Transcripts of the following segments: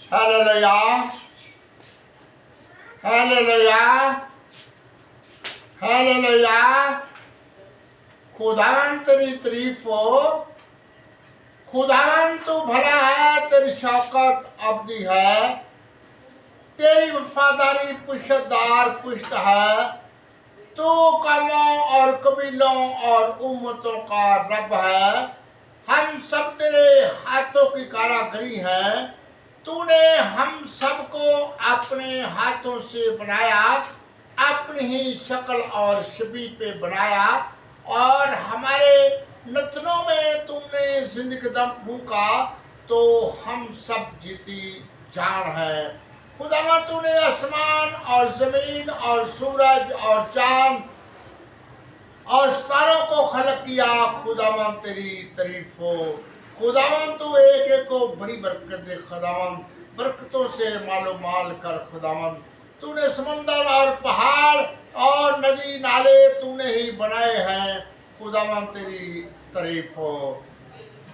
Hallelujah, hallelujah, hallelujah. खुदावन तेरी तारीफ हो। खुदावन तू भला है, तेरी शौकत अब्दी है, तेरी वफादारी पुश्तदार पुश्त है। तू कौमों और कबीलों और उम्मतों का रब है। हम सब तेरे हाथों की कारागरी हैं। तूने हम सबको अपने हाथों से बनाया, अपनी ही शक्ल और छवि पे बनाया, और हमारे नथनों में तुमने जिंदगी दम फूंका, तो हम सब जीती जान है। खुदावन तूने आसमान और जमीन और सूरज और चांद और सितारों को खलक किया। खुदावन तेरी तारीफ हो। खुदावन तू एक एक को बड़ी बरकत दे। खुदावन बरकतों से मालो माल कर। खुदावन तूने समंदर और पहाड़ और नदी नाले तूने ही बनाए हैं। खुदावन तेरी तारीफ हो।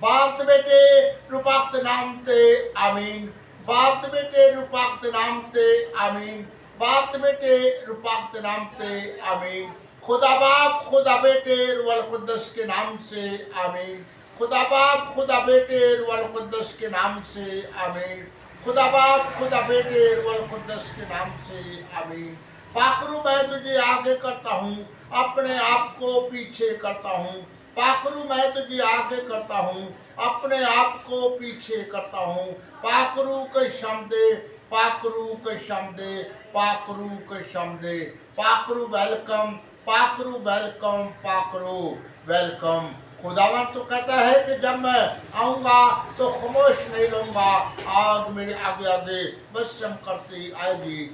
बाप बेटे रूपाक्त नाम ते आमीन। बाप बेटे रूपाक्त नाम ते आमीन। बाप बेटे रूपाक्त नाम ते आमीन। खुदा बाप खुदा बेटे रुवल कुद्दस के नाम से आमीन। खुदा बाप खुदा बेटे रुवल कुद्दस के नाम से आमीन। खुदा बाप खुदा बेटे रुवल कुद्दस के नाम से आमीन। पाकरू मैं तुझे आगे करता हूँ, अपने आप को पीछे करता हूँ। पाकरू मैं तुझे आगे करता हूँ, अपने आप को पीछे करता हूँ। पाकरू के शब्दे, पाकरू के शब्दे, पाकरू के शब्दे। पाकरू वेलकम, पाकरू वेलकम, पाकरू वेलकम। खुदावन तो कहता है कि जब मैं आऊँगा तो खामोश नहीं रहूँगा। आग मेरे आगे आगे बसम करती आएगी।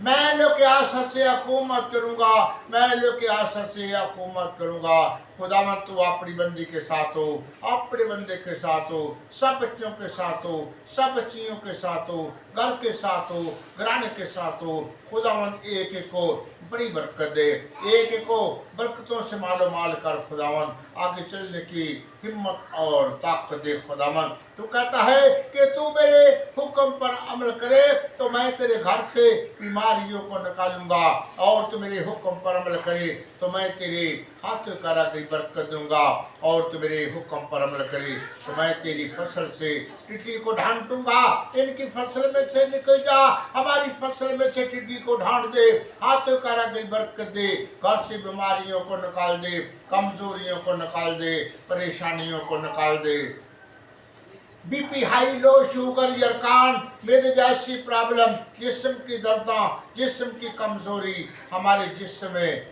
मैं लोग की आशा से हुकूमत करूँगा, मैं लोग की आशा से हुकूमत करूँगा। खुदावन तू अपनी बंदी के साथ हो, अपने बंदे के साथ हो, सब बच्चों के साथ हो, सब बच्चियों के साथ हो, घर के साथ हो, घराने के साथ हो। खुदावन एक एक को बड़ी बरकत दे, एक एक को बरकतों से मालो माल कर। खुदावन आगे चलने की हिम्मत और ताकत दे। खुदावन तू कहता है कि तू मेरे हुक्म पर अमल करे तो मैं तेरे घर से बीमारियों को निकालूंगा, और तू मेरे हुक्म पर अमल करे तो मैं तेरे हाथ करा गई बरकत दूंगा, और तू मेरे हुक्म पर अमल करे तो मैं तेरी फसल से टिड्डी को ढांढ दूंगा। इनकी फसल में से निकल जा, हमारी फसल में से टिड्डी को ढांढ दे, हाथों करा गई बरकत दे, घर से बीमारियों को निकाल दे, कमजोरियों को निकाल दे, परेशानियों को निकाल दे। बीपी हाई लो, शुगर, यरकान, मेरे जैसी प्रॉब्लम, जिस्म की दर्दां, जिस्म की कमजोरी हमारे जिस्म में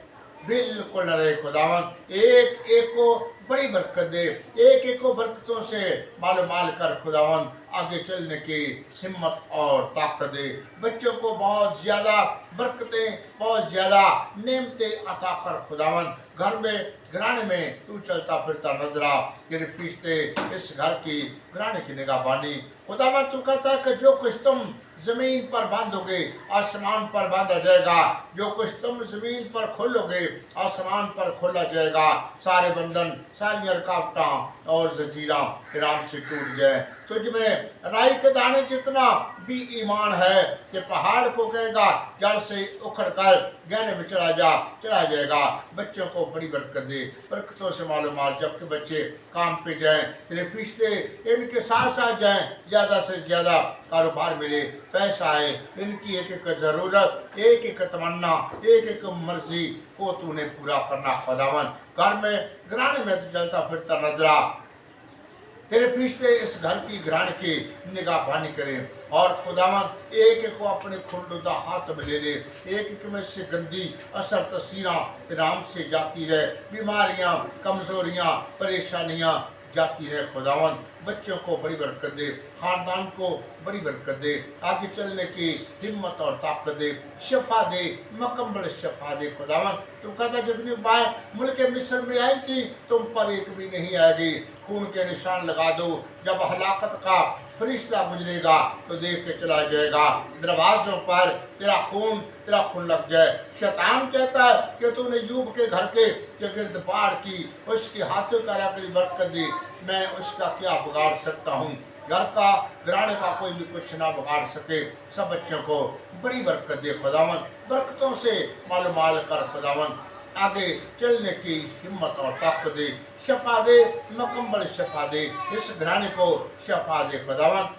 बिल्कुल न रहे। खुदावन एक एक को बड़ी बरकत दे, एक एक को बरकतों से मालो माल कर। खुदावन आगे चलने की हिम्मत और ताकत दे। बच्चों को बहुत ज़्यादा बरकतें, बहुत ज़्यादा नेमतें अता कर। खुदावन घर में घराने में तू चलता फिरता नजर आ। तेरे फरिश्ते इस घर की घराने की निगाहबानी। खुदावन तू कहता है कि जो कुछ तुम जमीन पर बांधोगे आसमान पर बांधा जाएगा, जो कुछ तुम जमीन पर खोलोगे आसमान पर खोला जाएगा। सारे बंधन, सारी रुकावटें और जंजीरें आराम से टूट जाए। तुझ में राई के दाने जितना भी ईमान है कि पहाड़ को कहेगा जड़ से उखड़ कर गहने में चला जाएगा। बच्चों को बड़ी बरकत दे, बरकतों से मालूमाल, जबकि बच्चे काम पे जाएं, तेरे फरिश्ते इनके साथ साथ जाएं, ज़्यादा से ज़्यादा कारोबार मिले, पैसा आए, इनकी एक एक ज़रूरत, एक एक तमन्ना, एक एक मर्जी को तूने पूरा करना। खुदावन घर में घराने में तो चलता फिरता नजर आ। तेरे फरिश्ते इस घर की घराने की निगाहबानी करें, और खुदावन एक एक को अपने खुरदुदा हाथ में ले ले। एक एक में से गंदी असर तस्वीरें राम से जाती रहे, बीमारियां, कमजोरियां, परेशानियां जाती रहे। खुदावन बच्चों को बड़ी बरकत दे, खानदान को बड़ी बरकत दे, आगे चलने की हिम्मत और ताकत दे, शफा दे, मुकम्मल शफा दे। खुदावन तुम कहता जितनी बाएँ मुल्क मिस्र में आई थी तुम पर एक भी नहीं आएगी। खून के निशान लगा दो, जब हलाकत का फरिश्ता गुजरेगा तो देख के चला जाएगा। दरवाजों पर तेरा खून लग जाए। शैतान कहता है कि तूने यूब के घर के गिरद पार की, उसके हाथों का बरकत दी, मैं उसका क्या बिगाड़ सकता हूँ। घर का घराने का कोई भी कुछ ना बिगाड़ सके। सब बच्चों को बड़ी बरकत दे खुदावन, बरकतों से माल माल कर खुदावन, आगे चलने की हिम्मत और ताकत दे, शफा दे, मुकम्मल शफा दे, इस घराने को शफा दे खुदावन।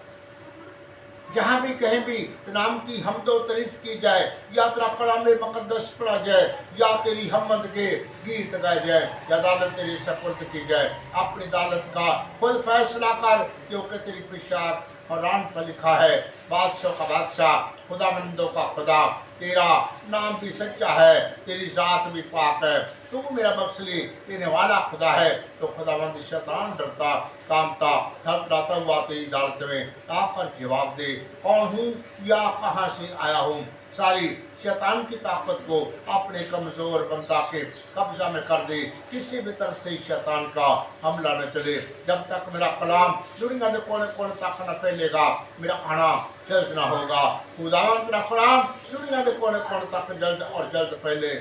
जहाँ भी कहीं भी नाम की हमदो तारीफ की जाए, या तेरा कलाम मुकद्दस पढ़ा जाए, या तेरी हमद के गीत गाए जाए, या अदालत तेरी सपुर्द की जाए, अपनी अदालत का खुद फैसला कर, क्योंकि तेरी पिशार कुरान पर लिखा है, बादशाह का बादशाह, खुदाबंदों का खुदा, तेरा नाम भी सच्चा है, तेरी जात भी पाक है, तू मेरा बख्शली देने वाला खुदा है। तो खुदाबंद शैतान डरता कामता थपथपाता हुआ तेरी अदालत में आकर जवाब दे, कौन हूँ या कहाँ से आया हूँ। सारी शैतान की ताकत को अपने कमजोर बंदा के कब्जा में कर दे, किसी भी तरफ से शैतान का हमला न चले। जब तक मेरा कलाम दुनिया में कोने कोने तक न फैलेगा, मेरा आना जल्द ना होगा। खुदावंद तेरा कलाम दुनिया के कोने कोने तक जल्द और जल्द फैले,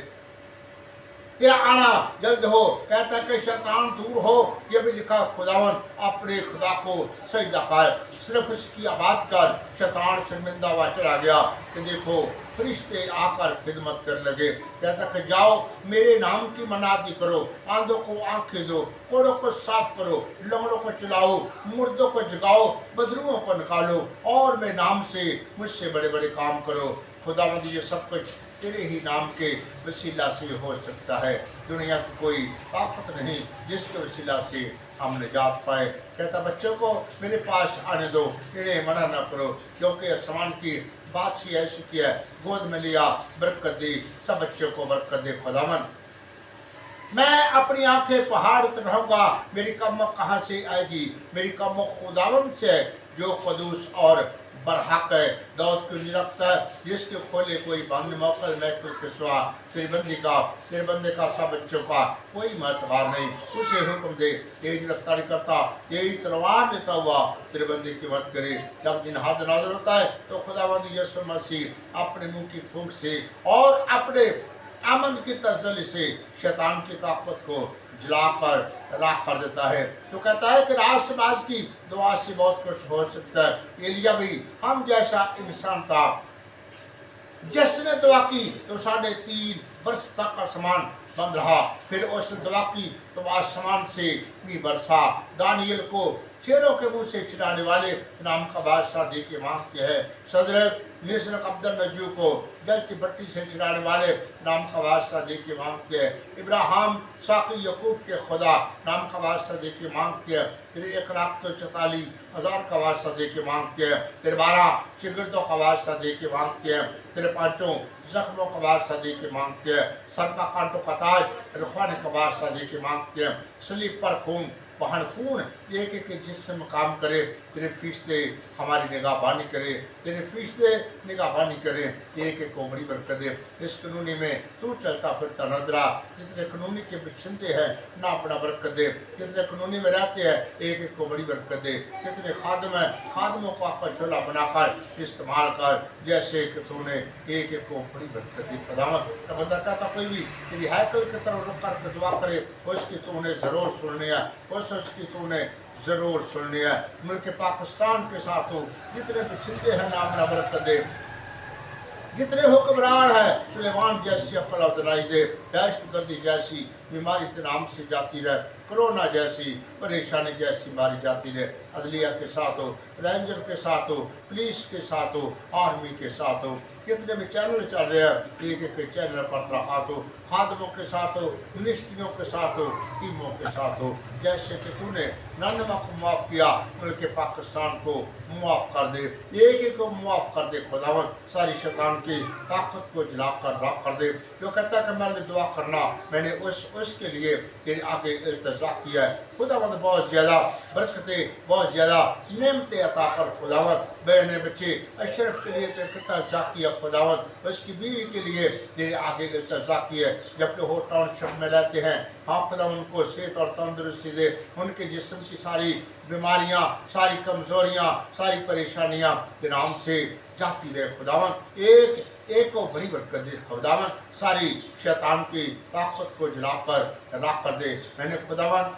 तेरा आना जल्द हो। कहता है कि शैतान दूर हो, ये भी लिखा खुदावन अपने खुदा को सजदा कर, सिर्फ इसकी आवाज कर। शैतान शर्मिंदा हुआ चला गया कि देखो फरिश्ते आकर खिदमत करने लगे। कहता कि जाओ मेरे नाम की मनादी करो, आंधों को आंखें दो, कोड़ों को साफ करो, लंगड़ों को चलाओ, मुर्दों को जगाओ, बदरुओं को निकालो, और मैं नाम से मुझसे बड़े बड़े काम करो। खुदावंद ये सब कुछ तेरे ही नाम के वसीला से हो सकता है। दुनिया की कोई ताकत नहीं जिसके वसीला से हम निजात पाए। कहता बच्चों को मेरे पास आने दो, इन्हें मना न करो, क्योंकि आसमान की बादशाही ऐसी की है। गोद में लिया, बरकत दी, सब बच्चों को बरकत दे खुदावन। मैं अपनी आंखें पहाड़ पर रहूंगा, मेरी कमक कहाँ से आएगी? मेरी कमक खुदावन से है जो कदूस और बरहक है, दाऊद को निरखता है, जिसके खोले कोई बंद मौकल महकुल के सुआ। तेरे बंदे का सब बच्चों का कोई महत्वार नहीं, उसे हुक्म दे, तेज रफ्तारी करता, तेज तलवार लेता हुआ तेरे बंदे की मदद करे। जब दिन हाथ नाज़र होता है तो खुदावंद यीशु मसीह अपने मुंह की फूंक से और अपने आमद की तसल्ली से शैतान की ताकत को जलाकर राख कर देता है। तो कहता है कि राष्ट्रवाद की दुआ से बहुत कुछ हो सकता है। एलिया भी हम जैसा इंसान था, जिसने दुआ की तो 3.5 वर्ष तक आसमान बंद रहा, फिर उसने दुआ की तो आसमान से भी बरसा। दानियल को शेरों के मुंह से चिढ़ाने वाले नाम का बादशाह दे के मांगते हैं। सदर मिस्र अब्दुल नजू को जल की भट्टी से चिढ़ाने वाले नाम का बादशाह दे के मांगते हैं। इब्राहिम साकी यकूब के खुदा नाम का बादशाह दे के मांगते हैं। तेरे 1,44,000 का बादशाह दे के मांगते हैं। तेरे 12 शिगिर्दों का बादशाह दे के मांगते हैं। तेरे 5 जख्मों का बादशाह दे के मांगते हैं। सर का कांटों का ताज रखवाने का बादशाह दे के मांगते हैं। सलीब पर खून वहन खून एक एक जिस्म काम करे, तेरे फरिश्ते हमारी निगाहबानी करे, तेरे फरिश्ते निगाहबानी करे, एक एक को बड़ी बरकत दे। इस कानूनी में तू चलता फिरता नजरा, जितने कानूनी के बिछते हैं ना अपना बरकत दे, जितने कानूनी में रहते हैं एक एक को बड़ी बरकत दे। जितने खादम है खादमों को आपका शोला बनाकर इस्तेमाल कर, जैसे कि तूने एक एक को बड़ी बरकत दी। खुदावंद बंदा कहता कोई भी तेरी हैकल की तरफ रुक कर दुआ करे, उसकी तूने जरूर सुननी है, उसकी तूने जरूर सुननी है। मुल्क पाकिस्तान के साथ हो जितने बिछड़ते हैं नाम ना बरकत दे, जितने हुक्मरान है सुलेमान जैसी अकल अवधनाई दे, दहशतगर्दी जैसी बीमारी के नाम से जाती रहे, कोरोना जैसी परेशानी जैसी मारी जाती रहे। अदलिया के साथ हो, रेंजर के साथ हो, पुलिस के साथ हो, आर्मी के साथ हो, कितने भी चैनल चल रहे हैं एक एक चैनल पर तराफात हो, खादमों के साथ हो, मिनिस्ट्रियों के साथ हो, टीमों के साथ हो। जैसे कि तूने 99 को माफ़ किया, मुल्क पाकिस्तान को मुआफ़ कर दे, एक एक को मुआफ़ कर दे। खुदावन सारी शैतान की ताकत को जला कर राख कर दे। जो कहता है कि मैंने दुआ करना, मैंने उसके लिए तेरे आगे इल्तिजा किया है। खुदावंद बहुत ज़्यादा बरकतें, बहुत ज़्यादा नेमतें अता कर। खुदावंद बहने बच्चे अशरफ के लिए तेरे इल्तिजा किया। खुदावंद उसकी बीवी के लिए तेरे आगे इल्तिजा किया, जबकि वो टाउनशिप में रहते हैं। हाँ खुदा उनको सेहत और तंदुरुस्ती दे, उनके जिस्म की सारी बीमारियाँ, सारी कमज़ोरियाँ, सारी परेशानियाँ के नाम से जाती रहे। खुदावन एक को बड़ी बरकत दे। खुदावन सारी शैतान की ताकत को जलाकर राख कर दे। मैंने खुदावन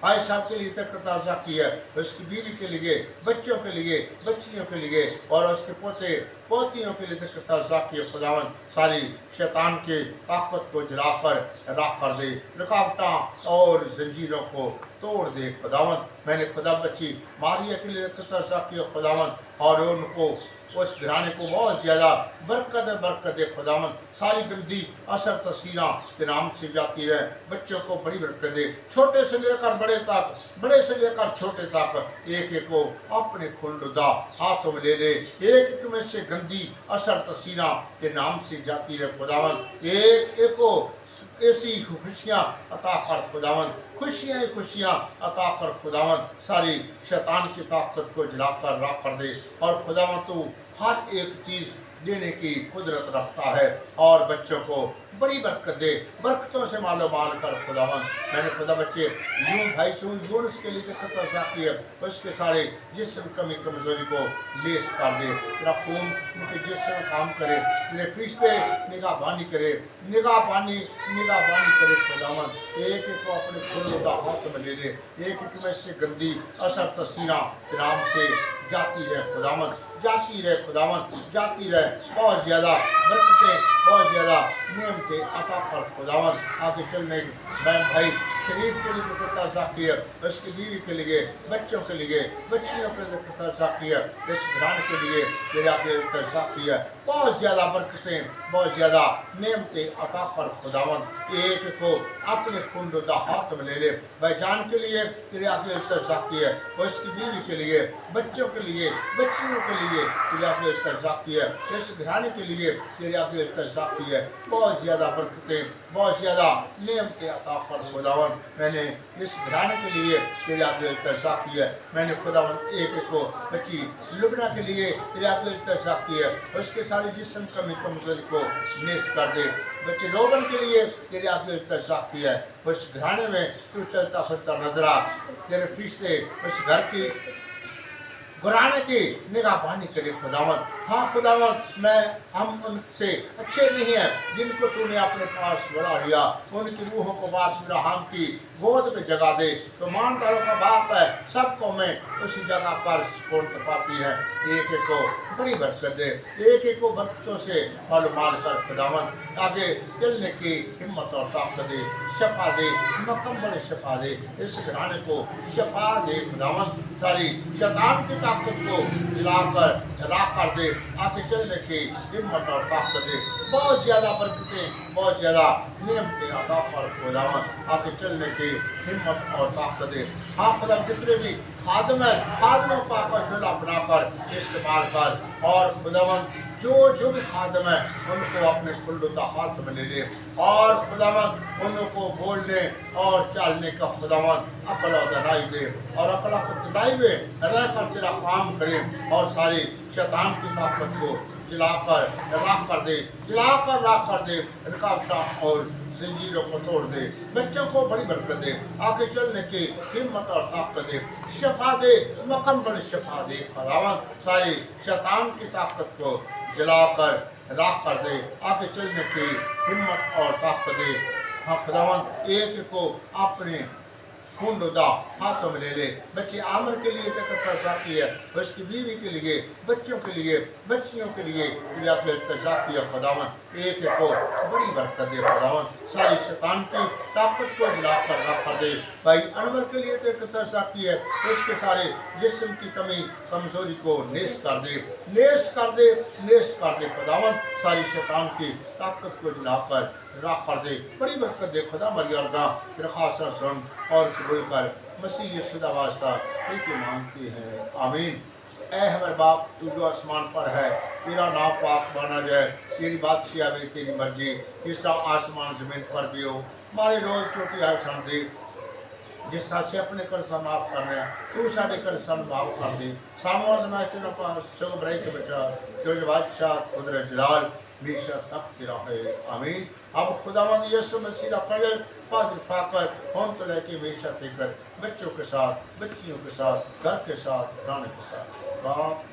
भाई साहब के लिए तकताजा की है, उसकी बीवी के लिए, बच्चों के लिए, बच्चियों के लिए और उसके पोते पोतियों के लिए तकताजा की खुदावन सारी शैतान के ताकत को जलाकर राख कर दे, रुकावटें और जंजीरों को तोड़ दे खुदावन। मैंने खुदा बच्ची मारिया के लिए तकताजा किया खुदावन और उनको उस घराने को बहुत ज़्यादा बरकत दे खुदावन। सारी गंदी असर तस्वीर के नाम से जाती रहे, बच्चों को बड़ी बरकत दे, छोटे से लेकर बड़े तक, बड़े से लेकर छोटे तक एक एक को अपने खुलदा हाथों में ले ले, एक एक में से गंदी असर तस्वीर के नाम से जाती रहे खुदावन। एक एक को ऐसी खुशियाँ अता कर खुदावन, खुशियाँ अता कर खुदावन। सारी शैतान की ताकत को जलाकर राख कर दे और खुदावन तो हर एक चीज़ देने की कुदरत रखता है और बच्चों को बड़ी बरकत दे, बरकतों से मालो माल कर खुदावन। मैंने खुदा बच्चे यूं भाई यूनुस के लिए तकता की है, उसके सारे जिस्म कमी कमजोरी को लेस कर दे, तेरा खून उनके जिस्म में काम करे, तेरे फरिश्ते निगाहबानी करे, निगाहबानी करे खुदावन। एक एक को अपने खुदा हाथ में ले ले, एक एक में से गंदी असर तस्वीरें नाम से जाती रहे खुदावन, जाती रहे खुदावन, जाती रहे। बहुत ज़्यादा बरकतें, बहुत ज़्यादा नेमतें अता कर खुदावन। आगे चलने भाई शरीफ के लिए तकता किया, उसकी बीवी के लिए, बच्चों के लिए, बच्चियों के लिए तकता किया, इस घराने के लिए तेरा तकता किया। बहुत ज़्यादा बरकतें, बहुत ज़्यादा नेमतें अता कर खुदावन। एक को अपने खुदा हाथ में ले ले, भाईजान के लिए तेरे आगे तकता किया, उसकी बीवी के लिए, बच्चों के लिए, बच्चियों के लिए तेरे आगे तकता किया, इस घराने के लिए तेरे आगे तकता किया। बहुत ज़्यादा बरकतें, बहुत ज़्यादा नेमतें अता कर खुदावन। मैंने इस घराने के लिए तेरे आगे तकता किया, मैंने खुदावन एक को बच्ची लुबना के लिए तेरे आगे तकता किया, उसके सारे जिस्म कमी कमजोरी को नेस कर दे। बच्चे रोगन के लिए तेरे आगे तकता किया, उस घराने में तू चलता फिरता नजर आ, तेरे फरिश्ते उस घर की घराने की निगाहबानी करे खुदावन। हाँ खुदावन, हम उनसे अच्छे नहीं हैं जिनको तूने अपने पास बढ़ा लिया, उनकी रूहों को बात इब्राहिम की गोद में जगा दे। तो मानदारों का बाप है, सबको मैं उसी जगह पर सुकून पाती है। एक एक को बड़ी बरकत दे, एक एक को बरकतों से मालूमाल कर खुदावन। आगे चलने की हिम्मत और ताकत दे, शफा दे, मुकम्मल शफा दे, इस घराने को शफा दे खुदावन। सारी शैतान की ताकत को जलाकर राख कर दे, आगे चलने की हिम्मत और ताकत दे। बहुत ज़्यादा बरकतें, बहुत ज़्यादा नेमतें अता कर खुदावन, आगे चलने की हिम्मत और ताकत दे। हाँ खुदा, जितने भी खादम है, खादमों का कौशला बनाकर इस्तेमाल कर और खुदावन जो भी खादम है उनको अपने खुल्दा हाथ में ले ले और खुदावन उनको बोलने और चलने का खुदावन अकल और दनाई दे और अकल को दनाई में रह कर तेरा काम करे और सारी शैतान की ताकत को जलाकर राख कर दे, जलाकर राख कर दे, रुकावटें और जंजीरों को तोड़ दे, बच्चों को बड़ी बरकत दे, आगे चलने की हिम्मत और ताकत दे, शफा दे, मुकम्मल शफा दे खुदावन। सारी शैतान की ताकत को जलाकर राख कर दे, आगे चलने की हिम्मत और ताकत दे। हाँ खुदावन, एक को अपने खुदा हाथों में ले ले। बच्चे आमर के लिए तकता किया, उसकी बीवी के लिए, बच्चों के लिए, बच्चियों के लिए तकता किया खुदावन। एक को बड़ी बरकत दे खुदावन। सारी शैतान की ताकत को जलाकर रख कर दे। भाई अनवर के लिए तकता किया, उसके सारे जिस्म की कमी कमजोरी को नेस कर दे, नेस कर दे, नेस कर दे खुदावन। सारी शैतान की ताकत को जलाकर राख कर दे, बड़ी बरकत दे खुदा। मरी अर्जा दरख्वास्त सुन और कबूल कर, मसीह यीशु दा वास्ता एक ही मांगते हैं, आमीन। ऐ हमारे बाप, तू जो आसमान पर है, तेरा नाम पाक माना जाए, तेरी बादशाह आवे, तेरी मर्जी जिस तरह आसमान जमीन पर भी हो। हमारे रोज़ रोटी हर सन दे, जिस तरह से अपने कर्जा माफ़ कर रहे हैं, तू साढ़े कर्जा माफ़ कर दे। सामू आजमाइश न पा, सो बुराई के बचा, जो बादशाह कुदरत जलाल हमेशा तक तेरा है, आमीन। अब खुदावंद यीशु मसीह दा फजल पादर फाकत हम तो लेके हमेशा फिक्र बच्चों के साथ, बच्चियों के साथ, घर के साथ, गाने के साथ। बाप